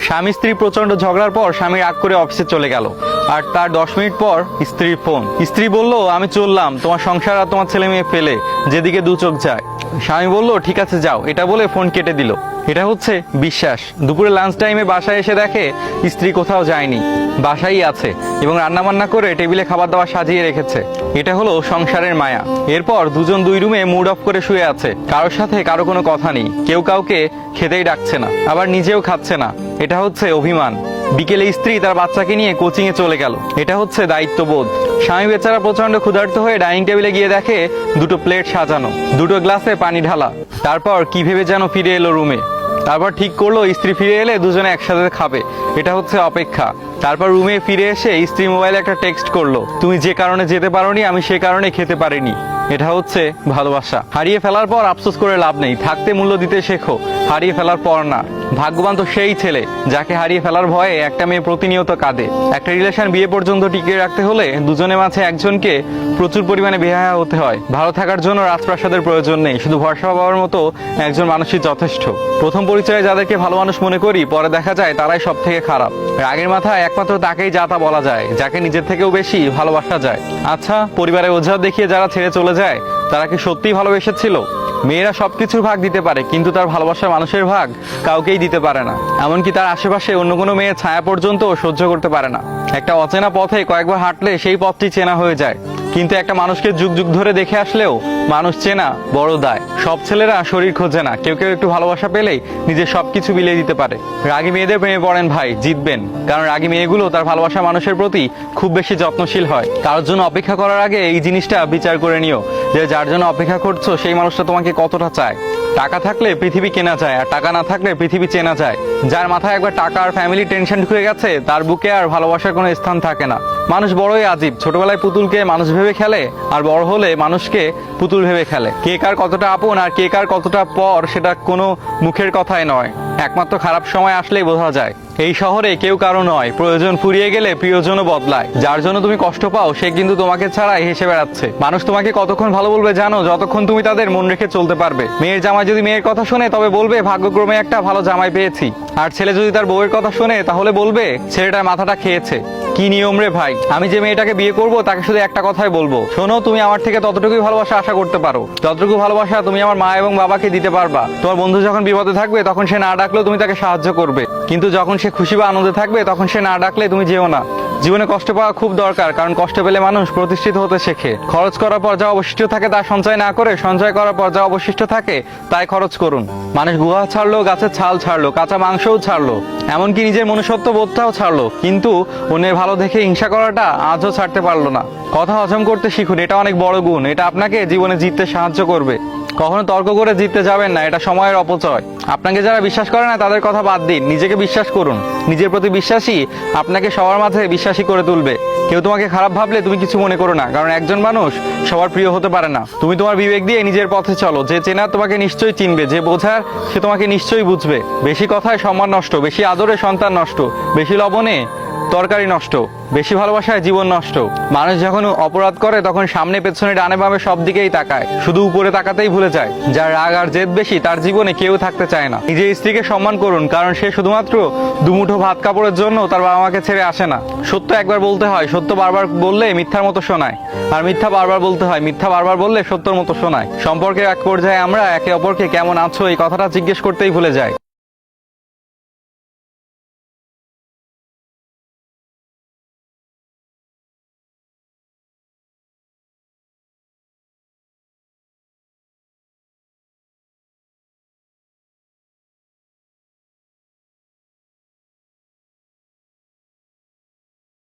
স্বামী স্ত্রী প্রচন্ড ঝগড়ার পর স্বামী রাগ করে অফিসে চলে গেল, আর তার 10 মিনিট পর স্ত্রীর ফোন। স্ত্রী বলল, আমি চললাম তোমার সংসার আর তোমার ছেলে মেয়ে ফেলে, যেদিকে দু চোখ যায়। স্বামী বলল, ঠিক আছে যাও, এটা বলে ফোন কেটে দিল। এটা হচ্ছে বিশ্বাস। দুপুরে লাঞ্চ টাইমে বাসায় এসে দেখে স্ত্রী কোথাও যায়নি, বাসায় আছে এবং রান্নাবান্না করে টেবিলে খাবার দাবার সাজিয়ে রেখেছে। এটা হলো সংসারের মায়া। এরপর দুজন দুই রুমে মুড অফ করে শুয়ে আছে, কারোর সাথে কারো কোনো কথা নেই, কেউ কাউকে খেতেই ডাকছে না, আবার নিজেও খাচ্ছে না। এটা হচ্ছে অভিমান। বিকেলে স্ত্রী তার বাচ্চাকে নিয়ে কোচিং এ চলে গেল। এটা হচ্ছে দায়িত্ববোধ। স্বামী বেচারা প্রচন্ড ক্ষুধার্ত হয়ে ডাইনিং টেবিলে গিয়ে দেখে দুটো প্লেট সাজানো, দুটো গ্লাসে পানি ঢালা। তারপর কি ভেবে যেন ফিরে এলো রুমে। তারপর ঠিক করলো স্ত্রী ফিরে এলে দুজনে একসাথে খাবে। এটা হচ্ছে অপেক্ষা। তারপর রুমে ফিরে এসে স্ত্রী মোবাইলে একটা টেক্সট করলো, তুমি যে কারণে যেতে পারোনি আমি সে কারণে খেতে পারিনি। এটা হচ্ছে ভালোবাসা। হারিয়ে ফেলার পর আফসোস করে লাভ নেই, থাকতে মূল্য দিতে শেখো, হারিয়ে ফেলার পর না। ভাগ্যবান তো সেই ছেলে যাকে হারিয়ে ফেলার ভয়ে একটা মেয়ে প্রতিনিয়ত কাঁদে। একটা রিলেশন বিয়ে পর্যন্ত টিকিয়ে রাখতে হলে দুজনের মাঝে একজনকে প্রচুর পরিমাণে বেহায়া হতে হয়। ভালো থাকার জন্য রাজপ্রাসাদের প্রয়োজন নেই, শুধু ভরসা পাওয়ার মতো একজন মানুষই যথেষ্ট। প্রথম পরিচয়ে যাদেরকে ভালো মানুষ মনে করি, পরে দেখা যায় তারাই সব থেকে খারাপ। রাগের মাথায় একমাত্র তাকেই যা তা বলা যায়, যাকে নিজের থেকেও বেশি ভালোবাসা যায়। আচ্ছা, পরিবারে ওঝা দেখিয়ে যারা ছেড়ে চলে যায়, তারা কি সত্যিই ভালোবেসেছিল? মেয়েরা সবকিছুর ভাগ দিতে পারে, কিন্তু তার ভালোবাসার মানুষের ভাগ কাউকেই দিতে পারে না। এমনকি তার আশেপাশে অন্য কোনো মেয়ের ছায়া পর্যন্ত সহ্য করতে পারে না। একটা অচেনা পথে কয়েকবার হাঁটলে সেই পথটি চেনা হয়ে যায়, কিন্তু একটা মানুষকে যুগ যুগ ধরে দেখে আসলেও মানুষ চেনা বড় দায়। সব ছেলেরা শরীর খোঁজে না, কেউ কেউ একটু ভালোবাসা পেলেই নিজের সবকিছু বিলিয়ে দিতে পারে। রাগী মেয়েদের প্রেমে পড়েন ভাই, জিতবেন। কারণ রাগী মেয়েগুলো তার ভালোবাসা মানুষের প্রতি খুব বেশি যত্নশীল হয়। কারোর জন্য অপেক্ষা করার আগে এই জিনিসটা বিচার করে নিও যে যার জন্য অপেক্ষা করছো সেই মানুষটা তোমাকে কতটা চায়। টাকা থাকলে পৃথিবী কেনা যায়, আর টাকা না থাকলে পৃথিবী চেনা যায়। যার মাথায় একবার টাকা আর ফ্যামিলি টেনশন ঢুকে গেছে, তার বুকে আর ভালোবাসার কোনো স্থান থাকে না। মানুষ বড়ই আজীব। ছোটবেলায় পুতুলকে মানুষ ভেবে খেলে, আর বড় হলে মানুষকে পুতুল ভেবে খেলে। কে কার কতটা আপন আর কে কার কতটা পর, সেটা কোনো মুখের কথাই নয়, একমাত্র খারাপ সময় আসলেই বোঝা যায়। এই শহরে কেউ কারো নয়, প্রয়োজন ফুরিয়ে গেলে প্রিয়জনও বদলায়। যার জন্য তুমি কষ্ট পাও সে কিন্তু তোমাকে ছাড়াই হেসে বেড়াচ্ছে। মানুষ তোমাকে কতক্ষণ ভালো বলবে জানো? যতক্ষণ তুমি তাদের মন রেখে চলতে পারবে। মেয়ের জামাই যদি মেয়ের কথা শোনে তবে বলবে ভাগ্যক্রমে একটা ভালো জামাই পেয়েছি, আর ছেলে যদি তার বউয়ের কথা শোনে তাহলে বলবে ছেলেটার মাথাটা খেয়েছে। কি নিয়ম রে ভাই! আমি যে মেয়েটাকে বিয়ে করব তাকে শুধু একটা কথাই বলবো, শোনো, তুমি আমার থেকে ততটুকুই ভালোবাসা আশা করতে পারো যতটুকু ভালোবাসা তুমি আমার মা এবং বাবাকে দিতে পারবা। তোমার বন্ধু যখন বিপদে থাকবে তখন সে না ডাকলেও তুমি তাকে সাহায্য করবে, কিন্তু যখন সে খুশি বা আনন্দে থাকবে তখন সে না ডাকলে তুমি যেও না। জীবনে কষ্ট পাওয়া খুব দরকার, কারণ কষ্ট পেলে মানুষ প্রতিষ্ঠিত হতে শেখে। খরচ করার পর যা অবশিষ্ট থাকে তা সঞ্চয় না করে সঞ্চয় করার পর যা অবশিষ্ট থাকে তাই খরচ করুন। মানুষ গুহা ছাড়লো, গাছের ছাল ছাড়লো, কাঁচা মাংসও ছাড়লো, এমনকি নিজের মনুষ্যত্ব বোধটাও ছাড়লো, কিন্তু অন্যের ভালো দেখে হিংসা করাটা আজও ছাড়তে পারলো না। কথা হজম করতে শিখুন, এটা অনেক বড় গুণ। এটা আপনাকে জীবনে জিততে সাহায্য করবে। কখনো তর্ক করে জিততে যাবেন না, এটা সময়ের অপচয়। আপনাকে যারা বিশ্বাস করে না তাদের কথা বাদ দিন, নিজেকে বিশ্বাস করুন। নিজের প্রতি বিশ্বাসী আপনাকে সবার মাঝে বিশ্বাসী করে তুলবে। কেউ তোমাকে খারাপ ভাবলে তুমি কিছু মনে করো না, কারণ একজন মানুষ সবার প্রিয় হতে পারে না। তুমি তোমার বিবেক দিয়ে নিজের পথে চলো। যে চেনার তোমাকে নিশ্চয়ই চিনবে, যে বোঝার সে তোমাকে নিশ্চয়ই বুঝবে। বেশি কথায় সম্মান নষ্ট, বেশি আদরে সন্তান নষ্ট, বেশি লবণে তরকারি নষ্ট, বেশি ভালোবাসায় জীবন নষ্ট। মানুষ যখন অপরাধ করে তখন সামনে পেছনে ডানে বামে সব দিকেই তাকায়, শুধু উপরে তাকাতেই ভুলে যায়। যার রাগ আর জেদ বেশি তার জীবনে কেউ থাকতে চায় না। নিজের স্ত্রীকে সম্মান করুন, কারণ সে শুধুমাত্র দুমুঠো ভাত কাপড়ের জন্য তার বাবা মাকে ছেড়ে আসে না। সত্য একবার বলতে হয়, সত্য বারবার বললে মিথ্যার মতো শোনায়, আর মিথ্যা বারবার বলতে হয়, মিথ্যা বারবার বললে সত্যর মতো শোনায়। সম্পর্কের এক পর্যায়ে আমরা একে অপরকে কেমন আছো এই কথাটা জিজ্ঞেস করতেই ভুলে যাই।